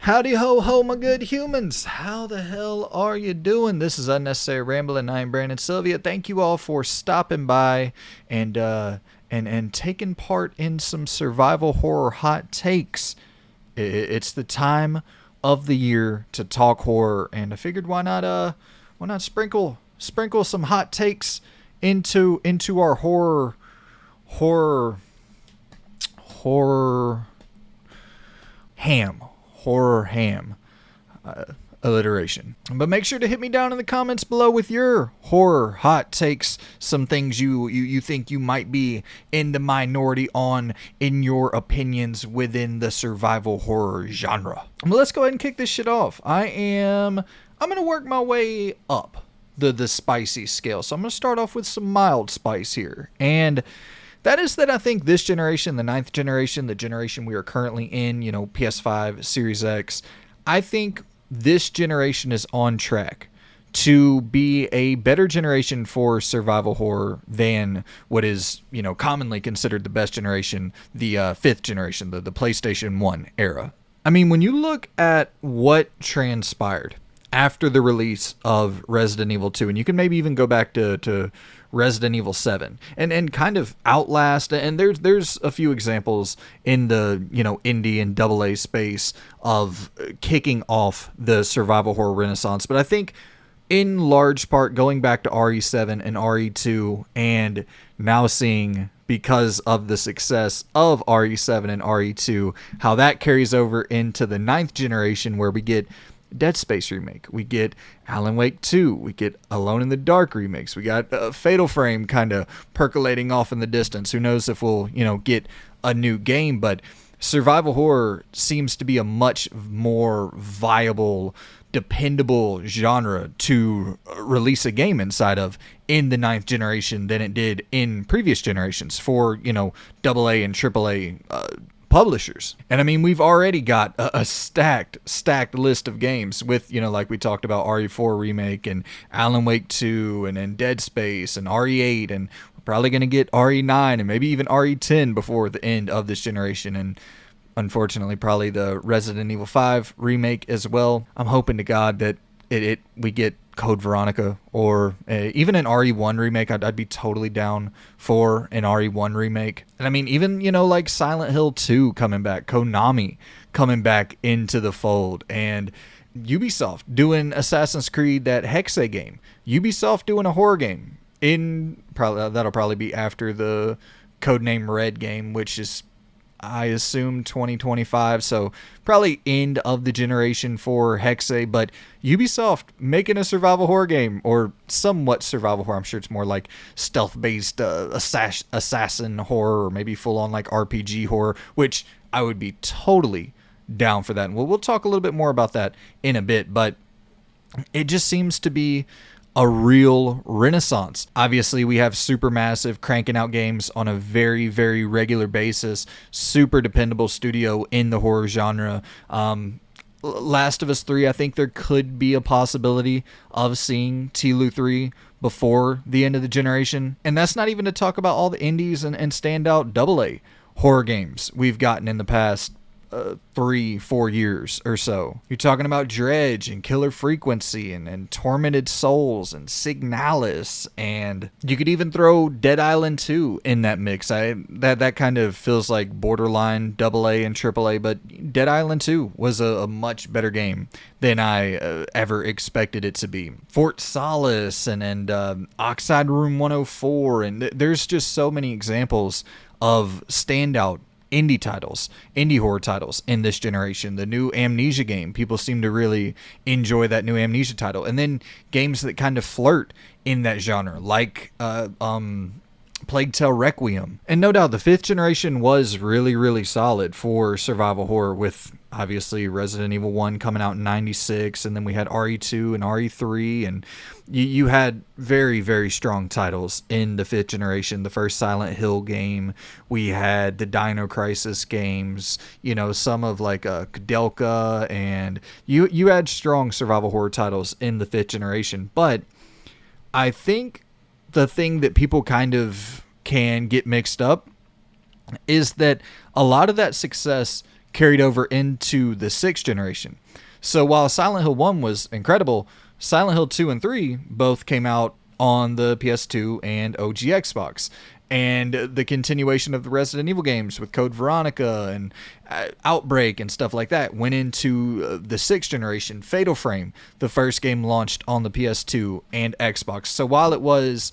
Howdy ho ho, my good humans. How the hell are you doing? This is Unnecessary Rambling. I'm Brandon Sylvia. Thank you all for stopping by and taking part in some survival horror hot takes. It's the time of the year to talk horror, and I figured why not sprinkle some hot takes into our horror horror ham horror ham alliteration. But make sure to hit me down in the comments below with your horror hot takes, some things you think you might be in the minority on in your opinions within the survival horror genre. But let's go ahead and kick this shit off. I'm gonna work my way up the spicy scale. So I'm gonna start off with some mild spice here. And that is that I think this generation, the ninth generation, the generation we are currently in, PS5, Series X, I think this generation is on track to be a better generation for survival horror than what is, commonly considered the best generation, the fifth generation, the PlayStation 1 era. I mean, when you look at what transpired after the release of Resident Evil 2, and you can maybe even go back to Resident Evil 7 and kind of Outlast, and there's a few examples in the indie and AA space of kicking off the survival horror renaissance. But I think in large part going back to RE7 and RE2, and now seeing, because of the success of RE7 and RE2, how that carries over into the ninth generation, where we get Dead Space remake, we get Alan Wake 2, we get Alone in the Dark remakes, we got Fatal Frame kind of percolating off in the distance. Who knows if we'll get a new game, but survival horror seems to be a much more viable, dependable genre to release a game inside of in the ninth generation than it did in previous generations for AA and AAA publishers. And I mean, we've already got a stacked list of games with, like we talked about, RE4 remake and Alan Wake 2 and Dead Space and RE8, and we're probably going to get RE9 and maybe even RE10 before the end of this generation, and unfortunately probably the Resident Evil 5 remake as well. I'm hoping to God that we get Code Veronica, or even an RE1 remake. I'd be totally down for an RE1 remake. And I mean, even like Silent Hill 2 coming back, Konami coming back into the fold, and Ubisoft doing Assassin's Creed, that Hexe game, Ubisoft doing a horror game that'll probably be after the Codename Red game, which is, I assume, 2025, so probably end of the generation for Hexe. But Ubisoft making a survival horror game, or somewhat survival horror. I'm sure it's more like stealth-based assassin horror, or maybe full-on like RPG horror, which I would be totally down for that. And we'll talk a little bit more about that in a bit, but it just seems to be a real renaissance. Obviously, we have Supermassive cranking out games on a very, very regular basis. Super dependable studio in the horror genre. Last of Us 3, I think there could be a possibility of seeing TLU 3 before the end of the generation. And that's not even to talk about all the indies and standout AA horror games we've gotten in the past 3-4 years or so. You're talking about Dredge and Killer Frequency and Tormented Souls and Signalis, and you could even throw Dead Island 2 in that mix. That kind of feels like borderline AA and AAA, but Dead Island 2 was a much better game than I ever expected it to be. Fort Solace and Oxide Room 104, and there's just so many examples of standout indie horror titles in this generation. The new Amnesia game, people seem to really enjoy that new Amnesia title. And then games that kind of flirt in that genre, like Plague Tale Requiem. And no doubt the fifth generation was really, really solid for survival horror, with obviously Resident Evil 1 coming out in 96, and then we had RE2 and RE3, and you had very, very strong titles in the fifth generation. The first Silent Hill game, we had the Dino Crisis games, some of like Kudelka, and you had strong survival horror titles in the fifth generation. But I think the thing that people kind of can get mixed up is that a lot of that success carried over into the 6th generation. So while Silent Hill 1 was incredible, Silent Hill 2 and 3 both came out on the PS2 and OG Xbox. And the continuation of the Resident Evil games with Code Veronica and Outbreak and stuff like that went into the 6th generation. Fatal Frame, the first game launched on the PS2 and Xbox. So while it was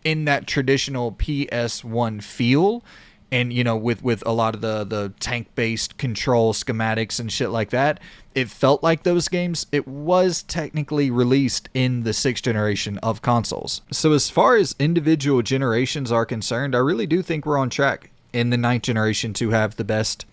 in that traditional PS1 feel, and, you know, with a lot of the tank-based control schematics and shit like that, it felt like those games, it was technically released in the 6th generation of consoles. So as far as individual generations are concerned, I really do think we're on track in the 9th generation to have the best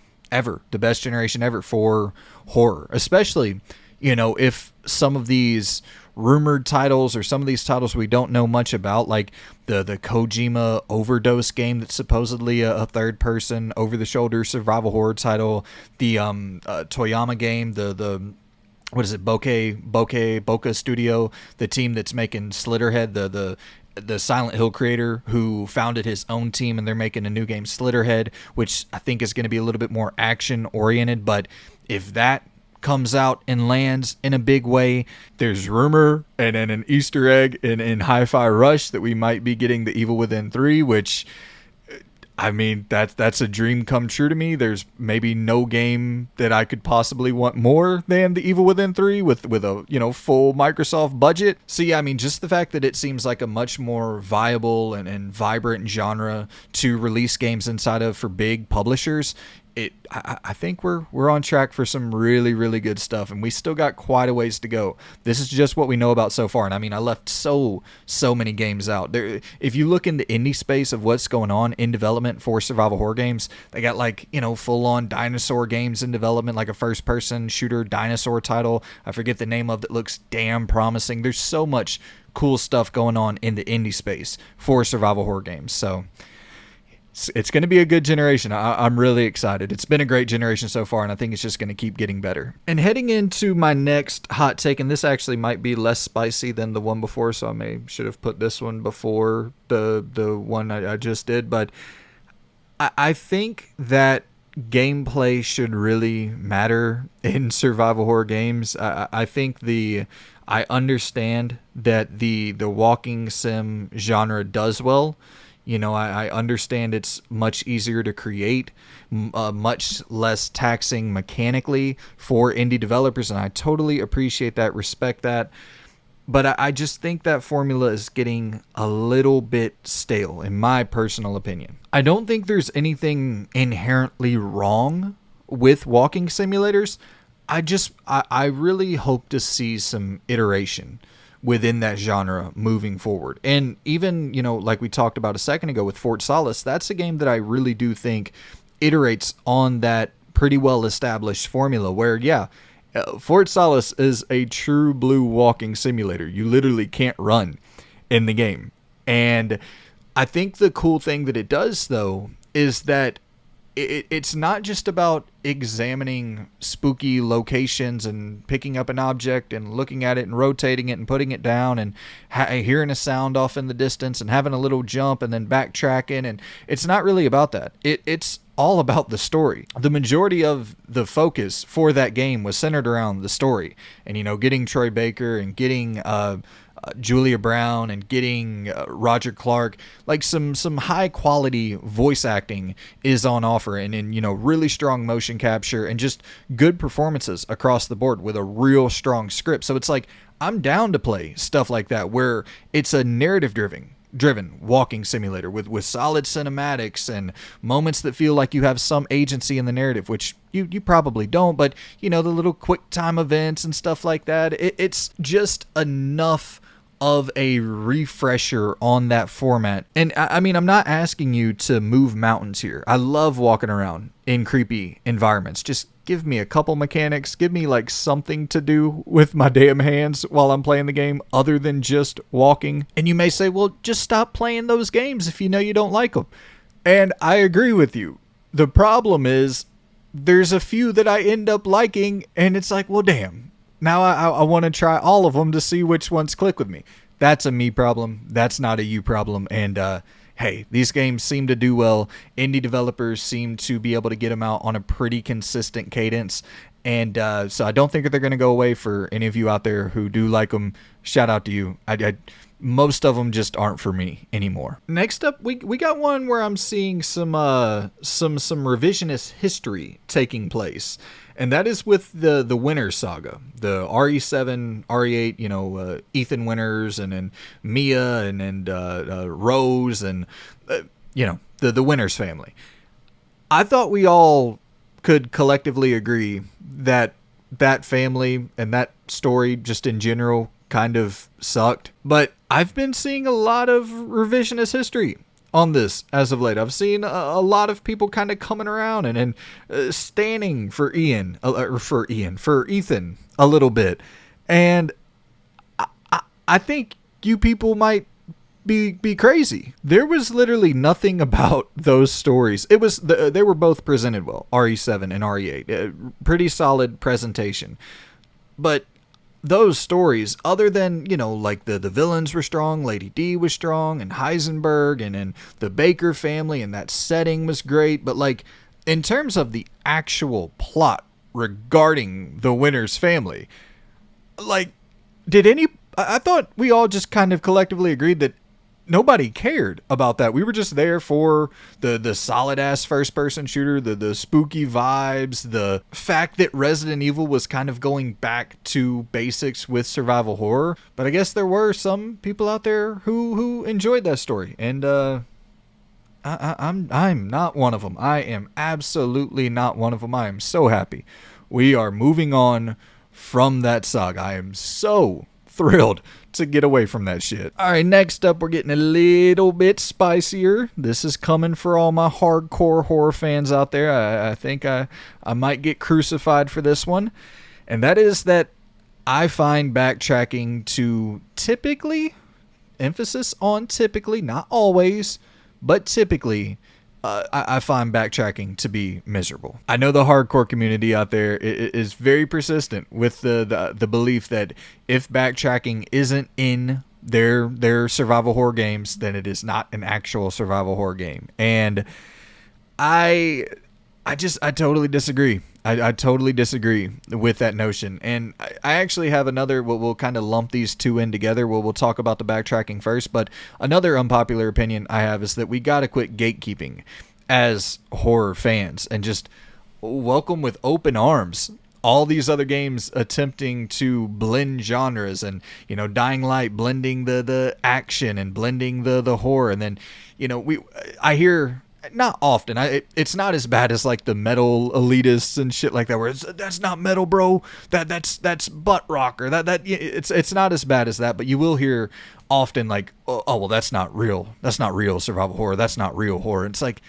generation ever for horror. Especially, you know, if some of these rumored titles or some of these titles we don't know much about, like the Kojima Overdose game that's supposedly a third-person over-the-shoulder survival horror title, the Toyama game, the what is it, Bokeh Studio, the team that's making Slitterhead, the Silent Hill creator who founded his own team, and they're making a new game, Slitterhead, which I think is going to be a little bit more action-oriented. But if that comes out and lands in a big way, there's rumor and an Easter egg in Hi-Fi Rush that we might be getting the Evil Within 3, which, I mean, that's a dream come true to me. There's maybe no game that I could possibly want more than the Evil Within 3 with a, you know, full Microsoft budget. So yeah, I mean, just the fact that it seems like a much more viable and vibrant genre to release games inside of for big publishers, I think we're on track for some really, really good stuff, and we still got quite a ways to go. This is just what we know about so far, and I mean, I left so many games out. There, if you look in the indie space of what's going on in development for survival horror games, they got, like, you know, full-on dinosaur games in development, like a first-person shooter dinosaur title. I forget the name of it. Looks damn promising. There's so much cool stuff going on in the indie space for survival horror games, so it's going to be a good generation. I'm really excited. It's been a great generation so far, and I think it's just going to keep getting better. And heading into my next hot take, and this actually might be less spicy than the one before, so should have put this one before the one I just did, but I think that gameplay should really matter in survival horror games. I think I understand that the walking sim genre does well. You know, I understand it's much easier to create, much less taxing mechanically for indie developers, and I totally appreciate that, respect that. But I just think that formula is getting a little bit stale, in my personal opinion. I don't think there's anything inherently wrong with walking simulators. I really hope to see some iteration within that genre moving forward. And even, you know, like we talked about a second ago with Fort Solis, that's a game that I really do think iterates on that pretty well established formula where, yeah, Fort Solis is a true blue walking simulator. You literally can't run in the game. And I think the cool thing that it does, though, is that it's not just about examining spooky locations and picking up an object and looking at it and rotating it and putting it down and hearing a sound off in the distance and having a little jump and then backtracking. And it's not really about that. It's all about the story. The majority of the focus for that game was centered around the story and, you know, getting Troy Baker and getting Julia Brown and getting Roger Clark. Like some high quality voice acting is on offer, and you know, really strong motion capture and just good performances across the board with a real strong script. So it's like, I'm down to play stuff like that where it's a narrative driven walking simulator with solid cinematics and moments that feel like you have some agency in the narrative, which you probably don't, but you know, the little quick time events and stuff like that. It's just enough of a refresher on that format. And I mean, I'm not asking you to move mountains here. I love walking around in creepy environments. Just give me a couple mechanics. Give me like something to do with my damn hands while I'm playing the game other than just walking. And you may say, well, just stop playing those games if you know you don't like them. And I agree with you. The problem is there's a few that I end up liking, and it's like, well, damn. Now I want to try all of them to see which ones click with me. That's a me problem. That's not a you problem. And hey, these games seem to do well. Indie developers seem to be able to get them out on a pretty consistent cadence. And so I don't think they're going to go away. For any of you out there who do like them, shout out to you. Most of them just aren't for me anymore. Next up, we got one where I'm seeing some revisionist history taking place. And that is with the Winter Saga, the RE7, RE8, Ethan Winters and Mia and Rose and, the Winters family. I thought we all could collectively agree that family and that story just in general kind of sucked. But I've been seeing a lot of revisionist history on this as of late. I've seen a lot of people kind of coming around and standing for Ethan a little bit. And I think you people might be crazy. There was literally nothing about those stories. It was they were both presented well, RE7 and RE8. Pretty solid presentation. But those stories, other than, like the villains were strong, Lady D was strong, and Heisenberg, and the Baker family, and that setting was great. But, like, in terms of the actual plot regarding the Winters family, like, I thought we all just kind of collectively agreed that nobody cared about that. We were just there for the solid ass first person shooter, the spooky vibes, the fact that Resident Evil was kind of going back to basics with survival horror. But I guess there were some people out there who enjoyed that story, and I'm not one of them. I am absolutely not one of them. I am so happy we are moving on from that saga. I am so thrilled to get away from that shit. All right, next up, we're getting a little bit spicier. This is coming for all my hardcore horror fans out there. I think I might get crucified for this one. And that is that I find backtracking to typically, emphasis on typically, not always, but typically, I find backtracking to be miserable. I know the hardcore community out there is very persistent with the belief that if backtracking isn't in their survival horror games, then it is not an actual survival horror game. And I totally disagree. I totally disagree with that notion. And I actually have another, we'll kind of lump these two in together. We'll talk about the backtracking first, but another unpopular opinion I have is that we got to quit gatekeeping as horror fans and just welcome with open arms all these other games attempting to blend genres, and, Dying Light blending the action and blending the horror. And then, I hear, not often, it's not as bad as like the metal elitists and shit like that, where that's not metal, bro, that's butt rock, or it's not as bad as that. But you will hear often like, oh well, that's not real survival horror, that's not real horror. It's like,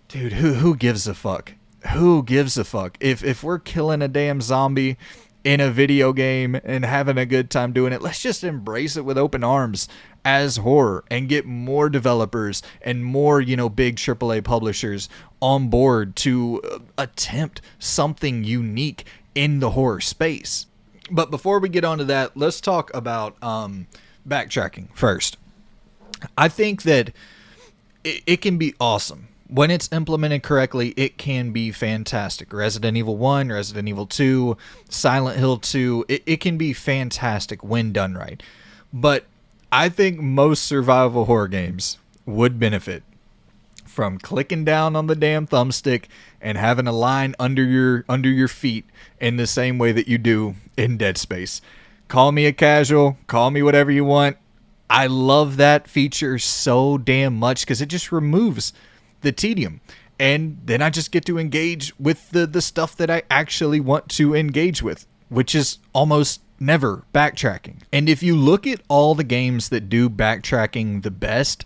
dude, who gives a fuck? Who gives a fuck? If we're killing a damn zombie in a video game and having a good time doing it, let's just embrace it with open arms as horror and get more developers and more, big AAA publishers on board to attempt something unique in the horror space. But before we get on to that, let's talk about backtracking first. I think that it can be awesome. When it's implemented correctly, it can be fantastic. Resident Evil 1, Resident Evil 2, Silent Hill 2, it can be fantastic when done right. But I think most survival horror games would benefit from clicking down on the damn thumbstick and having a line under your feet in the same way that you do in Dead Space. Call me a casual, call me whatever you want. I love that feature so damn much because it just removes the tedium, and then I just get to engage with the stuff that I actually want to engage with, which is almost never backtracking. And if you look at all the games that do backtracking the best,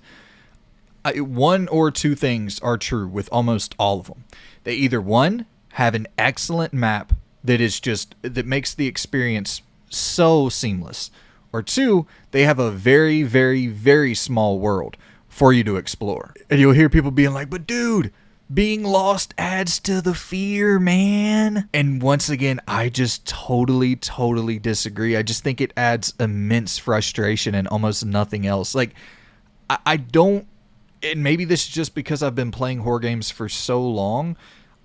one or two things are true with almost all of them. They either, one, have an excellent map that makes the experience so seamless, or two, they have a very, very, very small world for you to explore. And you'll hear people being like, but dude, being lost adds to the fear, man. And once again, I just totally disagree. I just think it adds immense frustration and almost nothing else. Like, I don't and maybe this is just because I've been playing horror games for so long,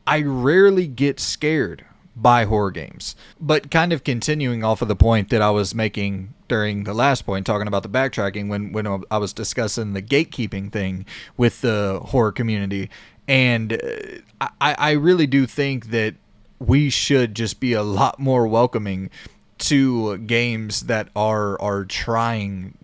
I rarely get scared by horror games. But kind of continuing off of the point that I was making during the last point, talking about the backtracking, when I was discussing the gatekeeping thing with the horror community, and I really do think that we should just be a lot more welcoming to games that are trying,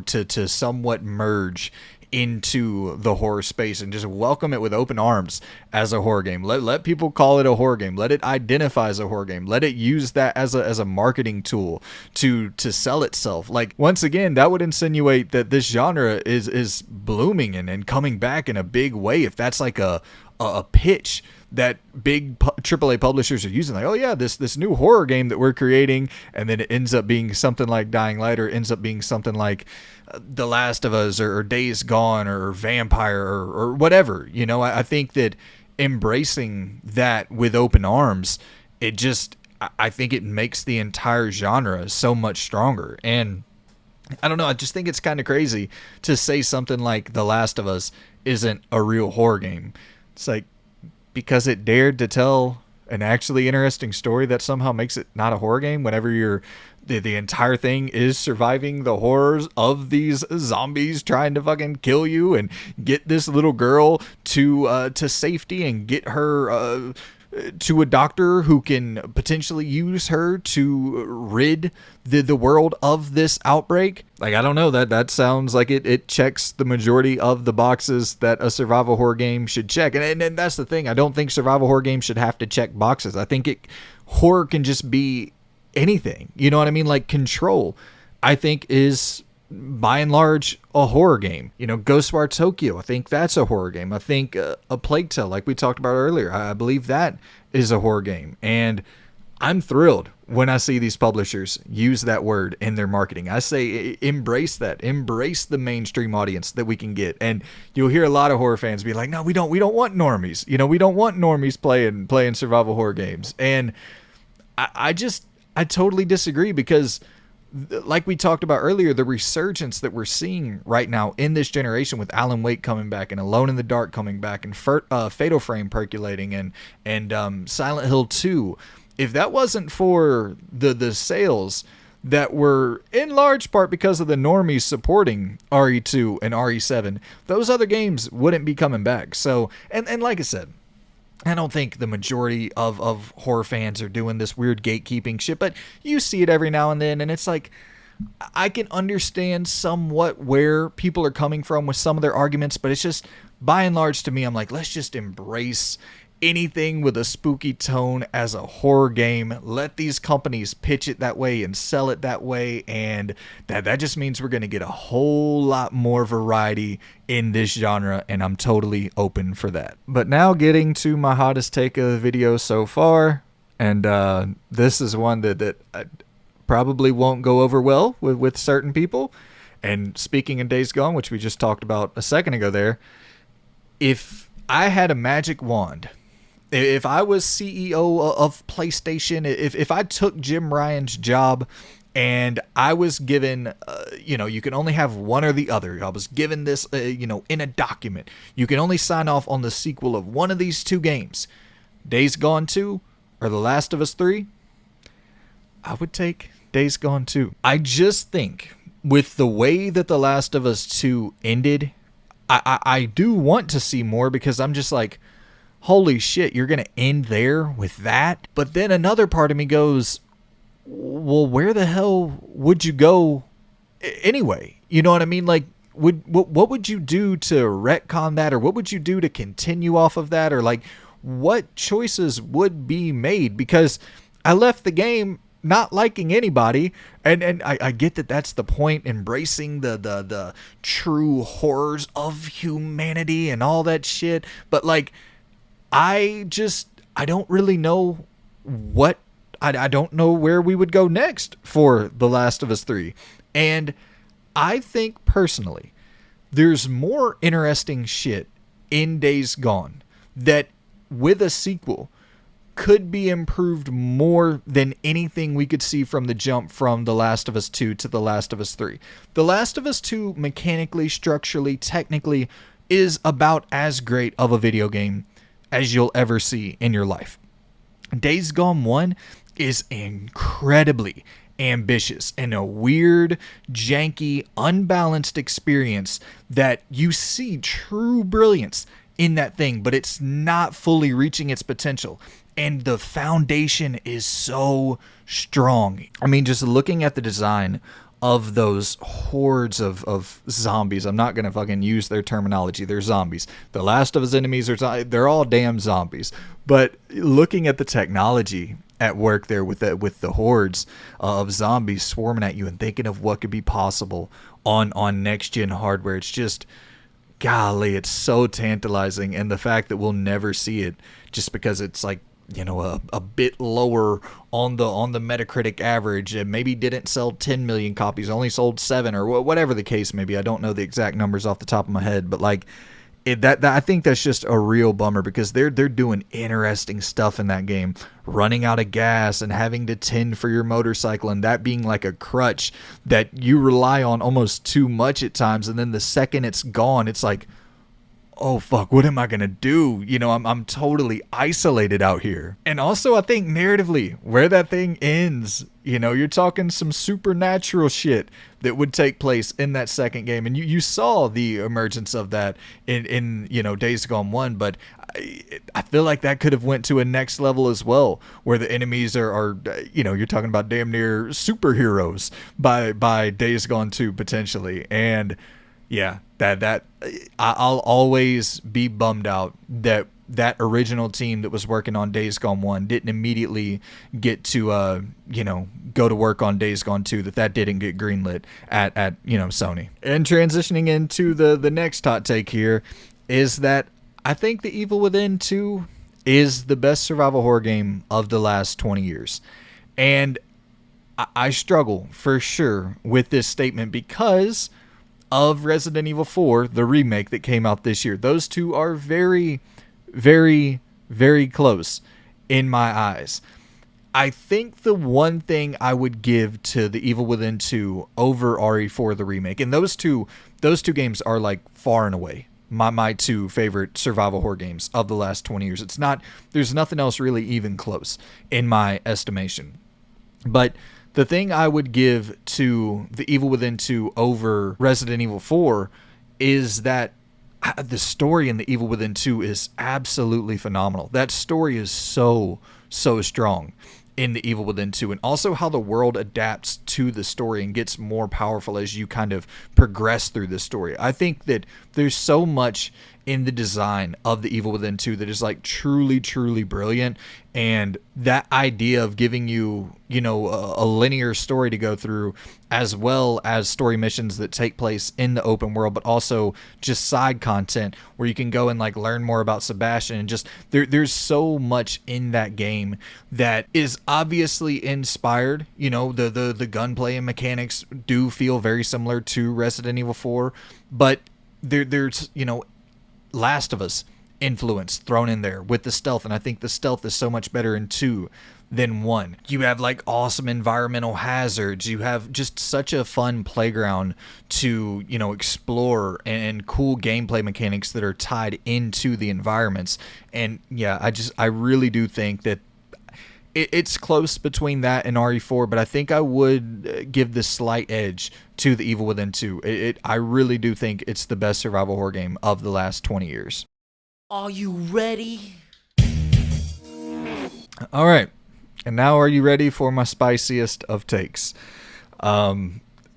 to somewhat merge into the horror space, and just welcome it with open arms as a horror game. Let people call it a horror game. Let it identify as a horror game. Let it use that as a marketing tool to sell itself. Like, once again, that would insinuate that this genre is blooming and coming back in a big way. If that's like a pitch that big AAA publishers are using, like, oh yeah, this new horror game that we're creating, and then it ends up being something like Dying Light, or ends up being something like The Last of Us, or Days Gone, or Vampire, or whatever. I think that embracing that with open arms, I think it makes the entire genre so much stronger. And I don't know, I just think it's kind of crazy to say something like The Last of Us isn't a real horror game. It's like, because it dared to tell an actually interesting story, that somehow makes it not a horror game, whenever the entire thing is surviving the horrors of these zombies trying to fucking kill you and get this little girl to safety, and get her to a doctor who can potentially use her to rid the world of this outbreak. Like, I don't know, that sounds like it checks the majority of the boxes that a survival horror game should check. And that's the thing. I don't think survival horror games should have to check boxes. I think horror can just be anything. You know what I mean? Like, Control, I think, is by and large a horror game. Ghostwire Tokyo, I think that's a horror game. I think A Plague Tale, like we talked about earlier, I believe that is a horror game. And I'm thrilled when I see these publishers use that word in their marketing. I say embrace that. Embrace the mainstream audience that we can get. And you'll hear a lot of horror fans be like, no, we don't want normies. We don't want normies playing survival horror games. And I totally disagree, because like we talked about earlier, the resurgence that we're seeing right now in this generation, with Alan Wake coming back, and Alone in the Dark coming back, and Fatal Frame percolating, and Silent Hill 2, if that wasn't for the sales that were in large part because of the normies supporting RE2 and RE7, those other games wouldn't be coming back. So, and like I said, I don't think the majority of horror fans are doing this weird gatekeeping shit, but you see it every now and then, and it's like, I can understand somewhat where people are coming from with some of their arguments, but it's just, by and large, to me, I'm like, let's just embrace anything with a spooky tone as a horror game. Let these companies pitch it that way and sell it that way, and that just means we're going to get a whole lot more variety in this genre, and I'm totally open for that. But now, getting to my hottest take of the video so far, and this is one that probably won't go over well with certain people. And speaking of Days Gone, which we just talked about a second ago there, if I had a magic wand, if I was CEO of PlayStation, if I took Jim Ryan's job and I was given, you can only have one or the other. I was given this, in a document. You can only sign off on the sequel of one of these two games, Days Gone 2 or The Last of Us 3. I would take Days Gone 2. I just think with the way that The Last of Us 2 ended, I do want to see more, because I'm just like, holy shit, you're going to end there with that? But then another part of me goes, well, where the hell would you go anyway? You know what I mean? Like, what would you do to retcon that? Or what would you do to continue off of that? Or like, what choices would be made? Because I left the game not liking anybody, and I get that that's the point, embracing the true horrors of humanity and all that shit. But like, I don't really know what, I don't know where we would go next for The Last of Us 3. And I think personally, there's more interesting shit in Days Gone that with a sequel could be improved more than anything we could see from the jump from The Last of Us 2 to The Last of Us 3. The Last of Us 2, mechanically, structurally, technically, is about as great of a video game as you'll ever see in your life. Days Gone 1 is incredibly ambitious and a weird, janky, unbalanced experience that you see true brilliance in that thing, but it's not fully reaching its potential. And the foundation is so strong. I mean, just looking at the design of those hordes of zombies. I'm not going to fucking use their terminology. They're zombies. The Last of Us enemies they're all damn zombies. But looking at the technology at work there with the hordes of zombies swarming at you and thinking of what could be possible on next gen hardware, it's just, golly, it's so tantalizing. And the fact that we'll never see it just because it's like, you know, a bit lower on the Metacritic average, and maybe didn't sell 10 million copies, only sold 7 or whatever the case may be. I don't know the exact numbers off the top of my head, but like that I think that's just a real bummer, because they're doing interesting stuff in that game, running out of gas and having to tend for your motorcycle, and that being like a crutch that you rely on almost too much at times, and then the second it's gone, it's like, oh fuck, what am I gonna do? You know, I'm totally isolated out here. And also, I think narratively, where that thing ends, you know, you're talking some supernatural shit that would take place in that second game, and you saw the emergence of that in you know, Days Gone 1, but I feel like that could have went to a next level as well, where the enemies are you know, you're talking about damn near superheroes by Days Gone 2 potentially. And yeah, that I'll always be bummed out that original team that was working on Days Gone 1 didn't immediately get to you know, go to work on Days Gone 2, that didn't get greenlit at you know, Sony. And transitioning into the next hot take here is that I think The Evil Within 2 is the best survival horror game of the last 20 years. And I struggle for sure with this statement because of Resident Evil 4, the remake that came out this year. Those two are very, very, very close in my eyes. I think the one thing I would give to The Evil Within 2 over RE4, the remake, and those two games are like far and away my two favorite survival horror games of the last 20 years. It's not, there's nothing else really even close in my estimation. But the thing I would give to The Evil Within 2 over Resident Evil 4 is that the story in The Evil Within 2 is absolutely phenomenal. That story is so strong in The Evil Within 2, and also how the world adapts to the story and gets more powerful as you kind of progress through the story. I think that there's so much in the design of The Evil Within 2 that is like truly brilliant, and that idea of giving you, you know, a linear story to go through, as well as story missions that take place in the open world, but also just side content where you can go and like learn more about Sebastian, and just there's so much in that game that is obviously inspired. You know, the gunplay and mechanics do feel very similar to Resident Evil 4, but there's, you know, Last of Us influence thrown in there with the stealth, and I think the stealth is so much better in 2 than 1. You have like awesome environmental hazards, you have just such a fun playground to, you know, explore, and cool gameplay mechanics that are tied into the environments. And yeah, I really do think that it's close between that and RE4, but I think I would give the slight edge to The Evil Within 2. I really do think it's the best survival horror game of the last 20 years. Are you ready? All right. And now are you ready for my spiciest of takes?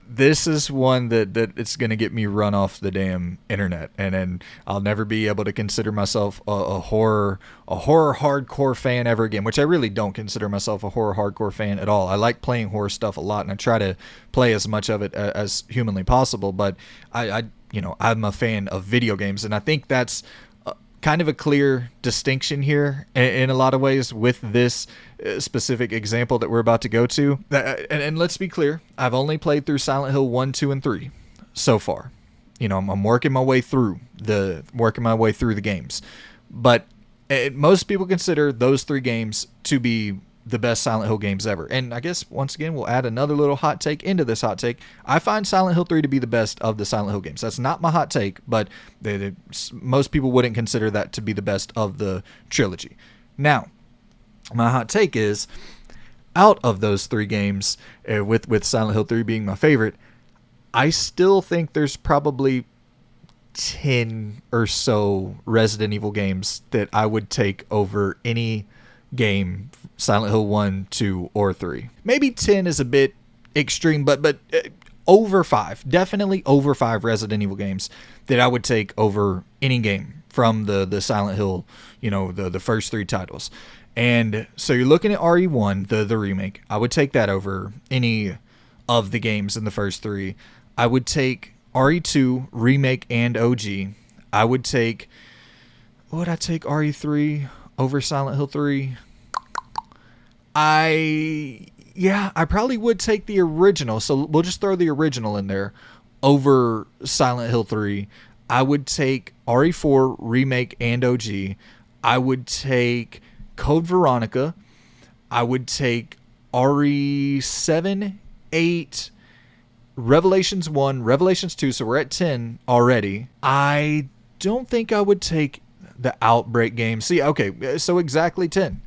This is one that it's going to get me run off the damn internet, and then I'll never be able to consider myself a horror hardcore fan ever again, which I really don't consider myself a horror hardcore fan at all. I like playing horror stuff a lot, and I try to play as much of it as humanly possible, but I'm a fan of video games, and I think that's kind of a clear distinction here in a lot of ways with this specific example that we're about to go to. And let's be clear, I've only played through Silent Hill 1, 2, and 3 so far. You know, I'm working my way through the games. But most people consider those 3 games to be the best Silent Hill games ever. And I guess once again we'll add another little hot take into this hot take. I find Silent Hill 3 to be the best of the Silent Hill games. That's not my hot take, but most people wouldn't consider that to be the best of the trilogy. Now, my hot take is, out of those 3 games, with Silent Hill 3 being my favorite, I still think there's probably 10 or so Resident Evil games that I would take over any game, Silent Hill 1, 2, or 3. Maybe 10 is a bit extreme, but over 5. Definitely over 5 Resident Evil games that I would take over any game from the Silent Hill, the first 3 titles. And so you're looking at RE1, the remake. I would take that over any of the games in the first 3. I would take RE2, remake, and OG. I would take... Would I take RE3 over Silent Hill 3? I probably would take the original. So we'll just throw the original in there over Silent Hill 3. I would take RE4, remake, and OG. I would take Code Veronica. I would take RE7, 8, Revelations 1, Revelations 2, so we're at 10 already. I don't think I would take the Outbreak game. See, okay, so exactly 10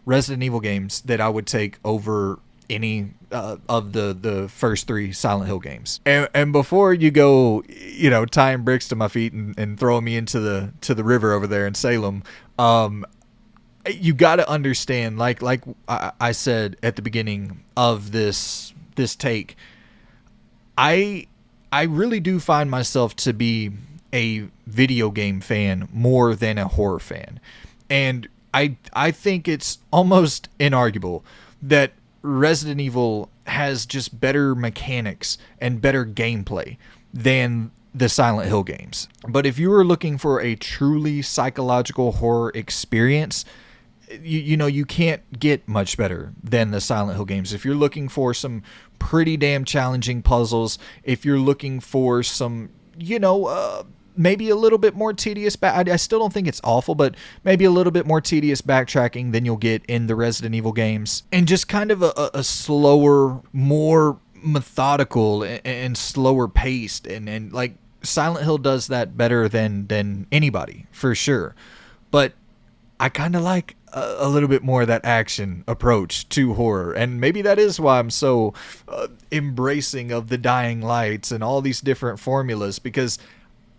Resident Evil games that I would take over any of the first 3 Silent Hill games. And before you go, tying bricks to my feet and throwing me into the river over there in Salem, you got to understand, like I said at the beginning of this take, I really do find myself to be a video game fan more than a horror fan. And I think it's almost inarguable that Resident Evil has just better mechanics and better gameplay than the Silent Hill games. But if you were looking for a truly psychological horror experience, you can't get much better than the Silent Hill games. If you're looking for some pretty damn challenging puzzles, if you're looking for some, maybe a little bit more tedious I still don't think it's awful, but maybe a little bit more tedious backtracking than you'll get in the Resident Evil games, and just kind of a slower, more methodical and slower paced, and like Silent Hill does that better than anybody for sure. But I kind of like a little bit more of that action approach to horror, and maybe that is why I'm so embracing of the Dying Lights and all these different formulas, because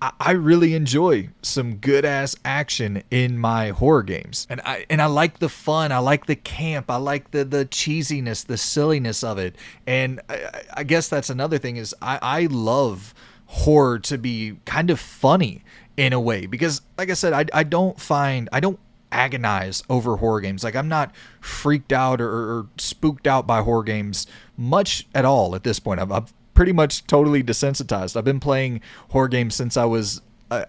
I really enjoy some good ass action in my horror games, and I like the fun, I like the camp, I like the cheesiness, the silliness of it. And I guess that's another thing, is I love horror to be kind of funny in a way, because like I said, I don't agonize over horror games. Like, I'm not freaked out or spooked out by horror games much at all at this point. I've pretty much totally desensitized. I've been playing horror games since I was,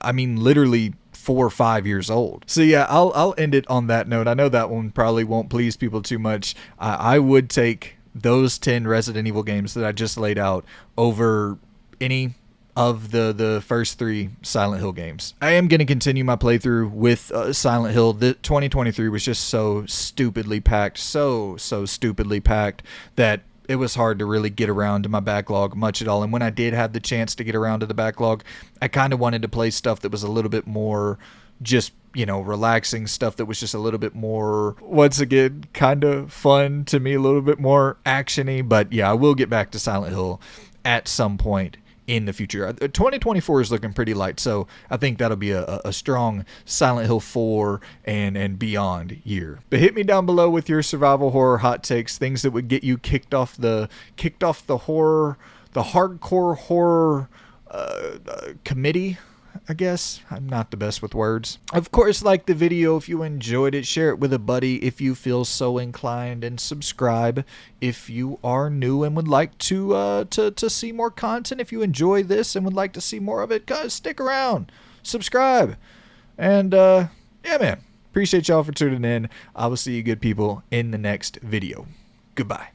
literally 4 or 5 years old. So yeah, I'll end it on that note. I know that one probably won't please people too much. I would take those 10 Resident Evil games that I just laid out over any of the first 3 Silent Hill games. I am going to continue my playthrough with Silent Hill. The 2023 was just so stupidly packed, so stupidly packed, that it was hard to really get around to my backlog much at all. And when I did have the chance to get around to the backlog, I kind of wanted to play stuff that was a little bit more just, relaxing, stuff that was just a little bit more, once again, kind of fun to me, a little bit more actiony. But yeah, I will get back to Silent Hill at some point in the future. 2024 is looking pretty light, so I think that'll be a strong Silent Hill 4 and beyond year. But hit me down below with your survival horror hot takes, things that would get you kicked off the horror, the hardcore horror committee. I guess I'm not the best with words. Of course, like the video if you enjoyed it, share it with a buddy if you feel so inclined, and subscribe if you are new and would like to see more content. If you enjoy this and would like to see more of it, guys, stick around, subscribe, and yeah, man, appreciate y'all for tuning in. I will see you good people in the next video. Goodbye.